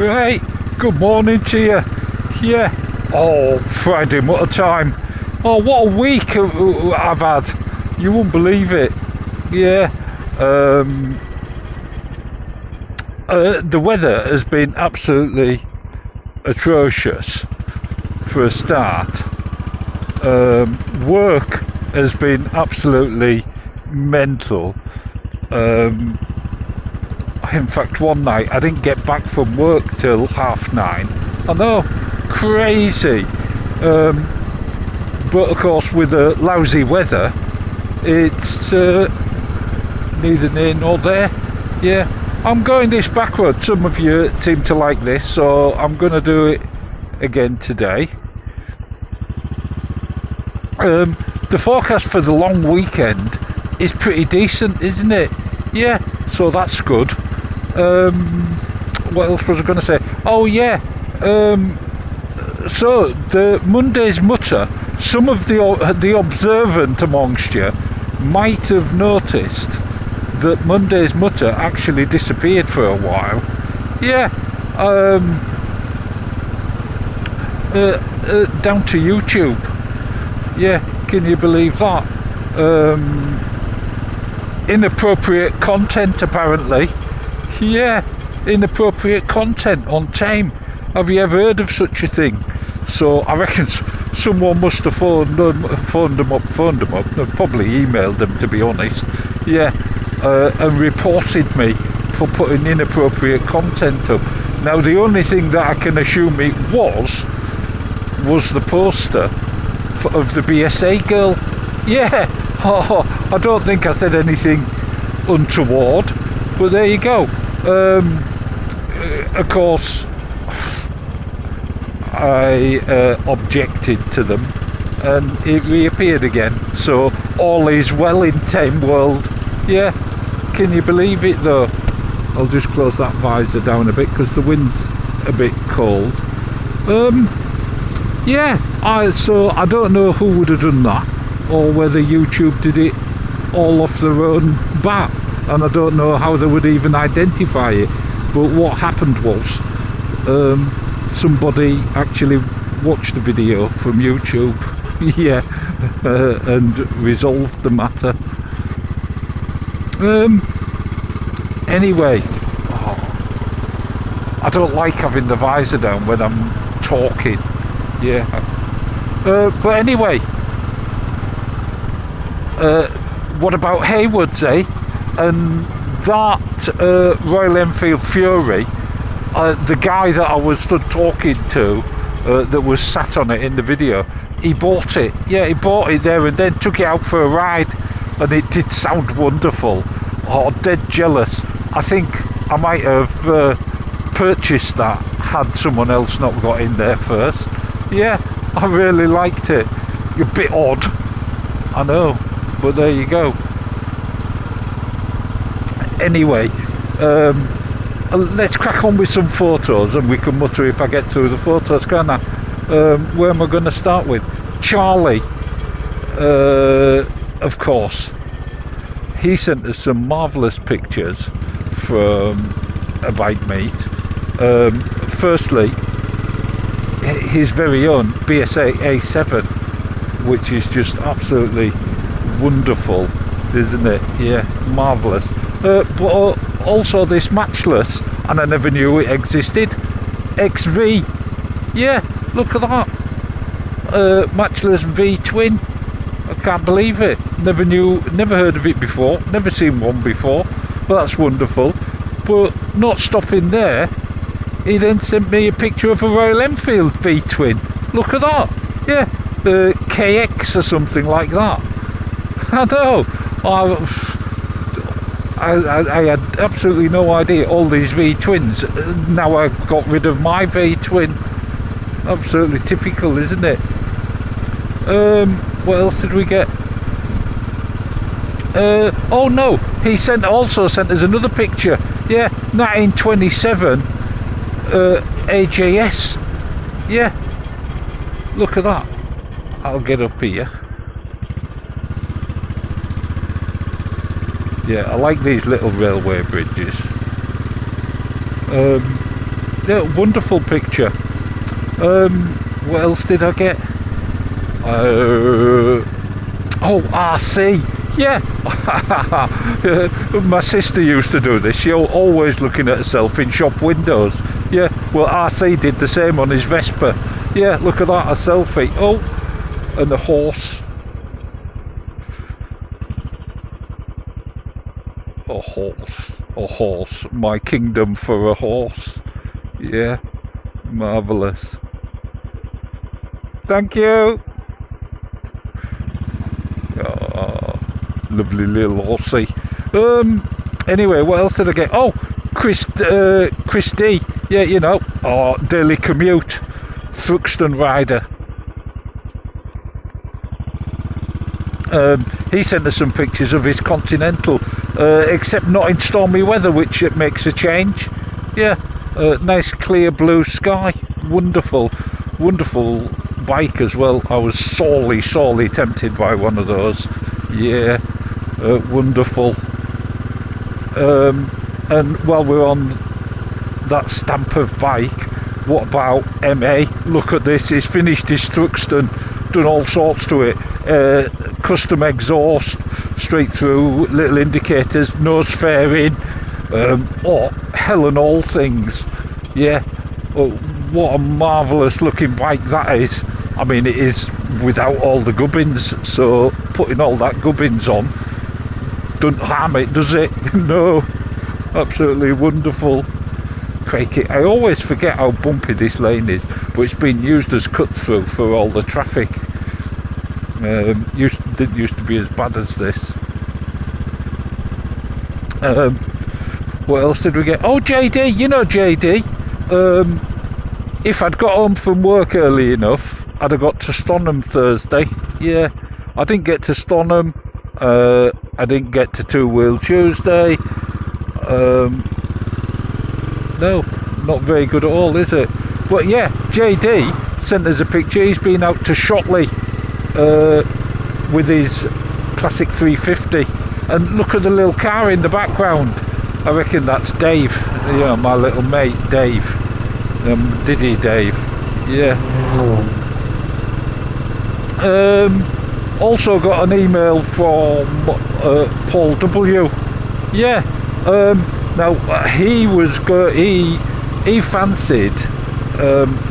Right, good morning to you. Yeah, oh, Friday Mutter time. Oh, what a week I've had. You won't believe it. Yeah, the weather has been absolutely atrocious for a start. Work has been absolutely mental. In fact, one night I didn't get back from work till 9:30. I know, crazy. But of course, with the lousy weather, it's neither near nor there. Yeah, I'm going this back road. Some of you seem to like this, so I'm going to do it again today. The forecast for the long weekend is pretty decent, isn't it? Yeah, so that's good. What else was I going to say? Oh yeah, so the Monday's Mutter, some of the observant amongst you might have noticed that Monday's Mutter actually disappeared for a while. Yeah, down to YouTube. Yeah, can you believe that? Inappropriate content apparently. Yeah, inappropriate content on time. Have you ever heard of such a thing? So I reckon someone must have phoned them up, probably emailed them to be honest. Yeah, and reported me for putting inappropriate content up. Now the only thing that I can assume it was the poster of the BSA girl. Yeah, oh, I don't think I said anything untoward, but there you go. Of course, I objected to them and it reappeared again. So all is well in Tame World. Yeah, can you believe it though? I'll just close that visor down a bit because the wind's a bit cold. Yeah, so I don't know who would have done that, or whether YouTube did it all off their own bat, and I don't know how they would even identify it. But what happened was, somebody actually watched the video from YouTube, yeah, and resolved the matter. Anyway, I don't like having the visor down when I'm talking. Yeah, but anyway, what about Haywards, eh? And that Royal Enfield Fury, the guy that I was stood talking to, that was sat on it in the video, he bought it. Yeah, he bought it there and then took it out for a ride, and it did sound wonderful. Oh, dead jealous. I think I might have purchased that had someone else not got in there first. Yeah, I really liked it. A bit odd, I know, but there you go. Anyway, let's crack on with some photos and we can mutter if I get through the photos, can't I? Where am I going to start with? Charlie, of course. He sent us some marvellous pictures from a bike meet. Firstly, his very own BSA A7, which is just absolutely wonderful, isn't it? Yeah, marvellous. But also this matchless, and I never knew it existed, XV. Yeah, look at that. Matchless V twin. I can't believe it. Never heard of it before, never seen one before. But that's wonderful. But not stopping there, he then sent me a picture of a Royal Enfield V twin. Look at that. Yeah, the KX or something like that. I know. I had absolutely no idea all these V twins. Now I've got rid of my V twin. Absolutely typical, isn't it? What else did we get? Oh no, he also sent us another picture. Yeah, 1927 AJS. Yeah, look at that. I'll get up here. Yeah, I like these little railway bridges. Yeah, wonderful picture. What else did I get? Oh, RC. Yeah. My sister used to do this. She always looking at herself in shop windows. Yeah. Well, RC did the same on his Vespa. Yeah. Look at that, a selfie. Oh, and the horse. A horse. A horse. My kingdom for a horse. Yeah. Marvellous. Thank you. Oh, lovely little horsey. Anyway, what else did I get? Oh, Chris D. Yeah, you know. Oh, daily commute. Thruxton rider. He sent us some pictures of his Continental, except not in stormy weather, which it makes a change. Yeah, nice clear blue sky. Wonderful, wonderful bike as well. I was sorely tempted by one of those. Yeah, wonderful. And while we're on that stamp of bike, what about MA? Look at this. He's finished his Thruxton, done all sorts to it. Custom exhaust straight through, little indicators, nose fairing, oh, hell and all things. Yeah, oh, what a marvellous looking bike that is. I mean, it is without all the gubbins, so putting all that gubbins on doesn't harm it, does it? No, absolutely wonderful. Crikey, I always forget how bumpy this lane is, but it's been used as cut through for all the traffic. Didn't used to be as bad as this. What else did we get? Oh, JD, you know JD. If I'd got home from work early enough, I'd have got to Stonham Thursday. Yeah, I didn't get to Stonham. I didn't get to Two Wheel Tuesday. No, not very good at all, is it? But yeah, JD sent us a picture. He's been out to Shotley with his classic 350, and look at the little car in the background. I reckon that's Dave, you know, my little mate Dave, Diddy Dave. Yeah. Also got an email from Paul W. Yeah. Now he fancied,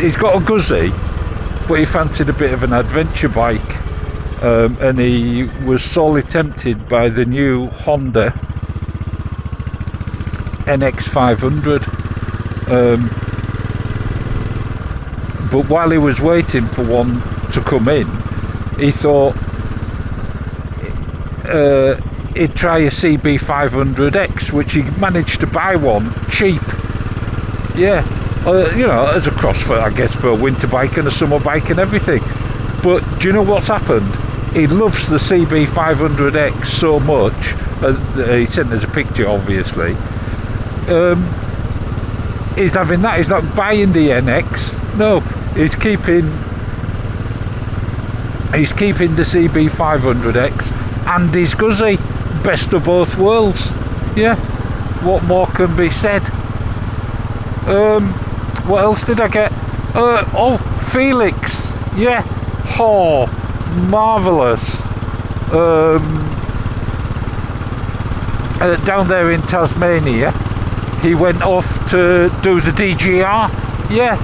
he's got a Guzzi, but he fancied a bit of an adventure bike, and he was sorely tempted by the new Honda NX500. But while he was waiting for one to come in, he thought he'd try a CB500X, which he managed to buy one cheap. Yeah, you know, as a cross for, I guess, for a winter bike and a summer bike and everything. But do you know what's happened? He loves the CB500X so much. He sent us a picture, obviously. He's having that. He's not buying the NX. No, he's keeping the CB500X and his Guzzi. Best of both worlds. Yeah, what more can be said? What else did I get? Oh, Felix. Yeah. Oh, marvellous. Down there in Tasmania, he went off to do the DGR. Yeah,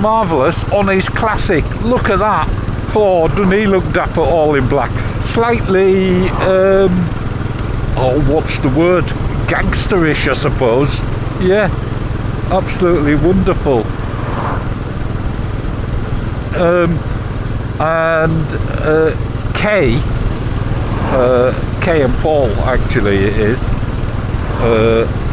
marvellous, on his classic. Look at that. Oh, doesn't he look dapper, all in black? Slightly, oh, what's the word? Gangsterish, I suppose. Yeah, absolutely wonderful. And Kay and Paul, actually, it is.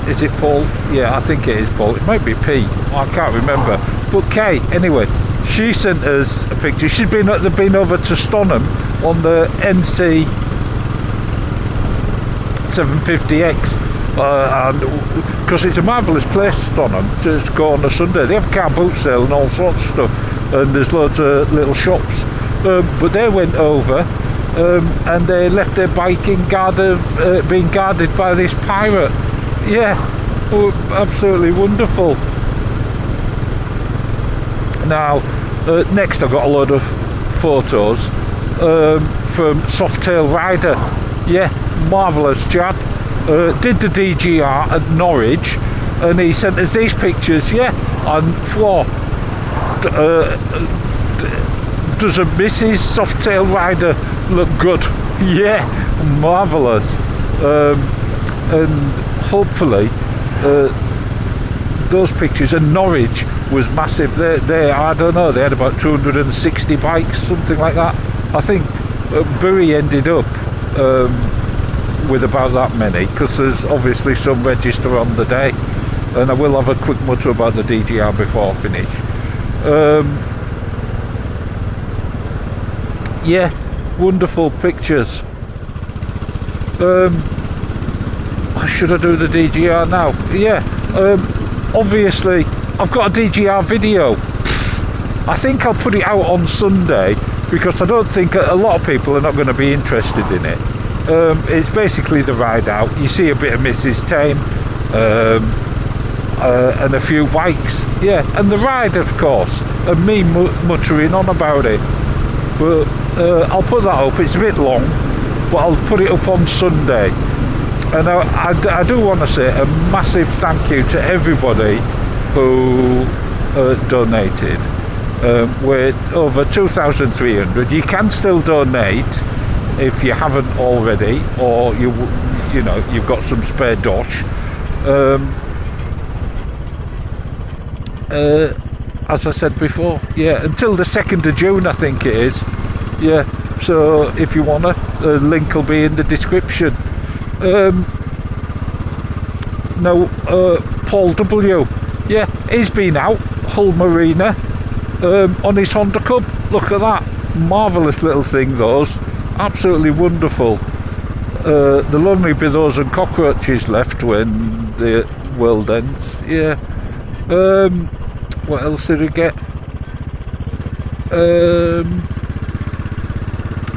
Is it Paul? Yeah, I think it is Paul. It might be P. I can't remember. But Kay, anyway, she sent us a picture. They've been over to Stonham on the NC 750X. And because it's a marvellous place, Stonham, to go on a Sunday. They have a car boot sale and all sorts of stuff, and there's loads of little shops. But they went over, and they left their bike in guard of being guarded by this pirate. Yeah, oh, absolutely wonderful. Now, next I've got a load of photos from Softail Rider. Yeah, marvellous chap. Did the DGR at Norwich, and he sent us these pictures. Yeah, and floor. Does a Mrs. Softail Rider look good? Yeah, marvellous. And hopefully those pictures, and Norwich was massive. They I don't know, they had about 260 bikes, something like that. I think Bury ended up with about that many, because there's obviously some register on the day. And I will have a quick mutter about the DGR before I finish. Yeah, wonderful pictures. Should I do the DGR now? Yeah, obviously I've got a DGR video. I think I'll put it out on Sunday, because I don't think a lot of people are not going to be interested in it. It's basically the ride out. You see a bit of Mrs. Tame, and a few bikes. Yeah, and the ride, of course, and me muttering on about it. But I'll put that up. It's a bit long, but I'll put it up on Sunday. And I do want to say a massive thank you to everybody who donated. With over 2,300. You can still donate if you haven't already, or you know you've got some spare dosh. As I said before, yeah, until the 2nd of June, I think it is. Yeah, so if you wanna, the link will be in the description. Now, Paul W. Yeah, he's been out Hull Marina on his Honda Cub. Look at that, marvellous little thing. Those, absolutely wonderful. There'll only be those and cockroaches left when the world ends. Yeah. What else did we get?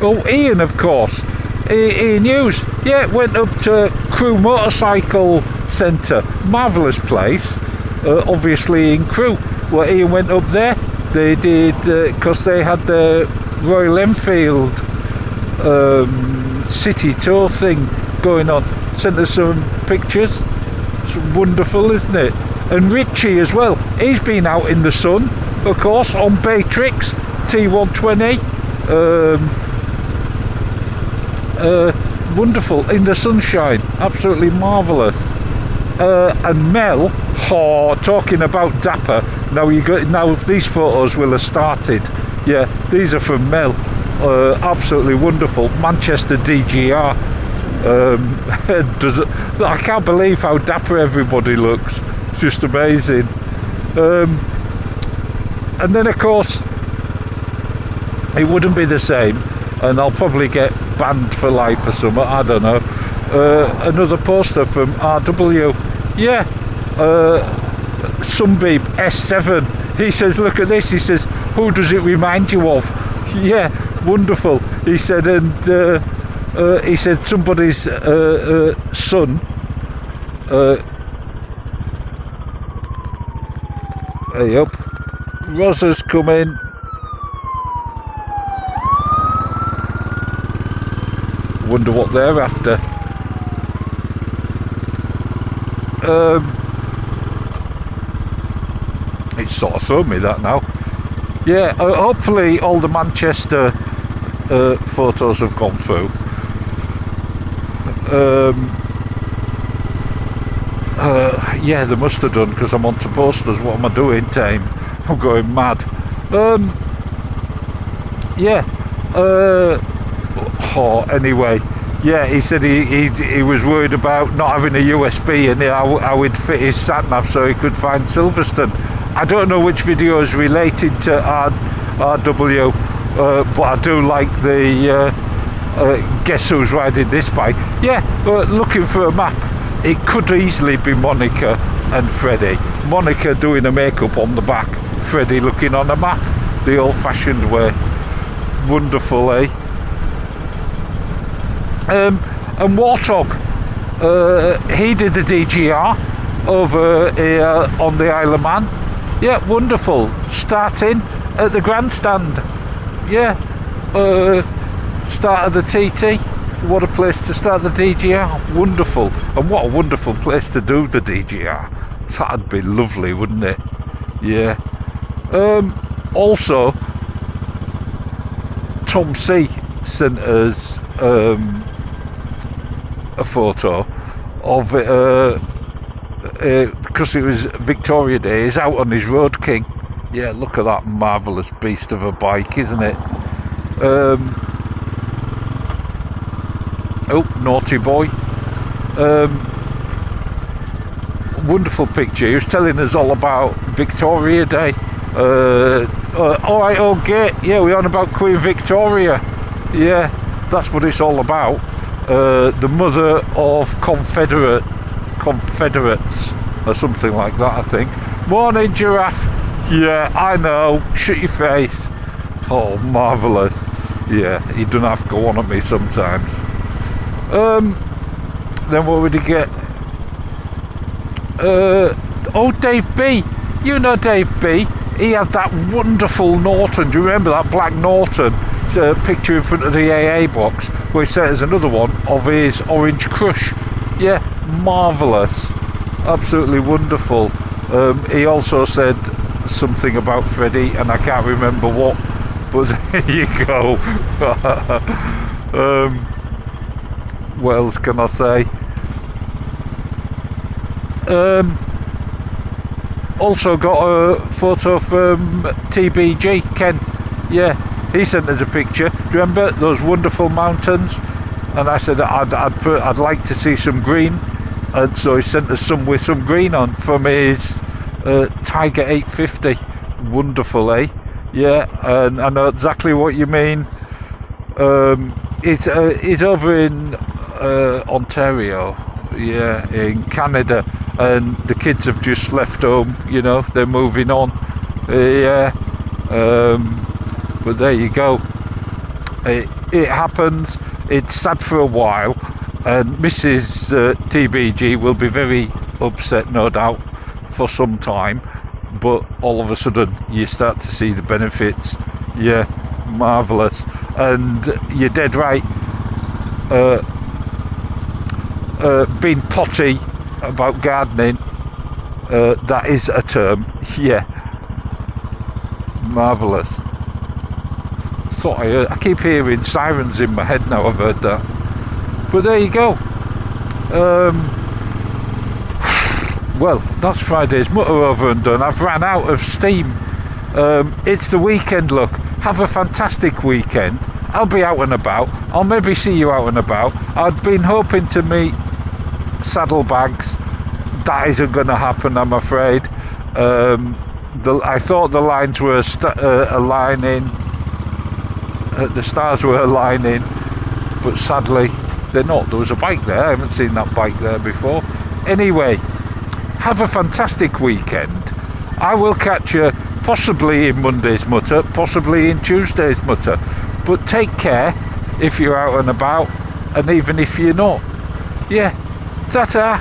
Oh, Ian, of course. Ian Hughes. Yeah, went up to Crewe Motorcycle Centre. Marvellous place. Obviously in Crewe. Well, Ian went up there. They did, because they had the Royal Enfield city tour thing going on. Sent us some pictures. It's wonderful, isn't it? And Richie as well. He's been out in the sun, of course, on Baytrix T120. Wonderful in the sunshine, absolutely marvellous. And Mel, talking about Dapper. Now these photos will have started. Yeah, these are from Mel. Absolutely wonderful. Manchester DGR. I can't believe how dapper everybody looks. It's just amazing. And then of course it wouldn't be the same, and I'll probably get banned for life or something, I don't know. Another poster from RW. Yeah, Sunbeam S7. He says, look at this. He says, who does it remind you of? Yeah, wonderful. He said, and he said somebody's son. Hey up, Rosa's coming. Wonder what they're after. It's sort of thrown me that now. Yeah, hopefully all the Manchester photos have gone through. Yeah, they must have done, because I'm on to posters. What am I doing, Tame? I'm going mad. Yeah. Anyway, yeah, he said he was worried about not having a USB and how he'd fit his sat-nav so he could find Silverstone. I don't know which video is related to RW, but I do like the guess who's riding this bike. Yeah, looking for a map. It could easily be Monica and Freddie. Monica doing a makeup on the back, Freddie looking on a map, the old-fashioned way. Wonderful, eh? And Warthog, he did the DGR over here on the Isle of Man. Yeah, wonderful. starting at the grandstand. Yeah, start of the TT. What a place to start the DGR. Wonderful. And what a wonderful place to do the DGR. That'd be lovely, wouldn't it? Yeah. Also, Tom C sent us a photo of it because it was Victoria Day. He's out on his Road King. Yeah, look at that marvellous beast of a bike, isn't it? Oh, naughty boy. Wonderful picture. He was telling us all about Victoria Day. Alright, okay. Yeah, we're on about Queen Victoria. Yeah, that's what it's all about. The mother of Confederates or something like that, I think. Morning, Giraffe. Yeah, I know. Shut your face. Oh, marvellous. Yeah, he doesn't have to go on at me sometimes. Then what would he get? Oh, Dave B. You know Dave B. He had that wonderful Norton. Do you remember that black Norton picture in front of the AA box? Where he sent us another one of his Orange Crush. Yeah, marvellous. Absolutely wonderful. He also said something about Freddie, and I can't remember what. But there you go. What else can I say? Also got a photo from TBG, Ken. Yeah, he sent us a picture. Do you remember those wonderful mountains? And I said I'd like to see some green, and so he sent us some with some green on from his Tiger 850. Wonderful, eh? Yeah, and I know exactly what you mean. It's over in Ontario, yeah, in Canada, and the kids have just left home. You know, they're moving on. Yeah, but there you go. It happens. It's sad for a while, and Mrs. TBG will be very upset, no doubt, for some time. But all of a sudden, you start to see the benefits. Yeah, marvellous. And you're dead right. Being potty about gardening, that is a term. Yeah, marvellous. Thought I keep hearing sirens in my head now I've heard that. But there you go. Well, that's Friday's Mutter over and done. I've ran out of steam. It's the weekend, look. Have a fantastic weekend. I'll be out and about. I'll maybe see you out and about. I'd been hoping to meet Saddlebags. That isn't going to happen, I'm afraid. I thought the lines were aligning. The stars were aligning. But sadly, they're not. There was a bike there. I haven't seen that bike there before. Anyway, have a fantastic weekend. I will catch you possibly in Monday's Mutter, possibly in Tuesday's Mutter. But take care if you're out and about, and even if you're not. Yeah, ta-ta.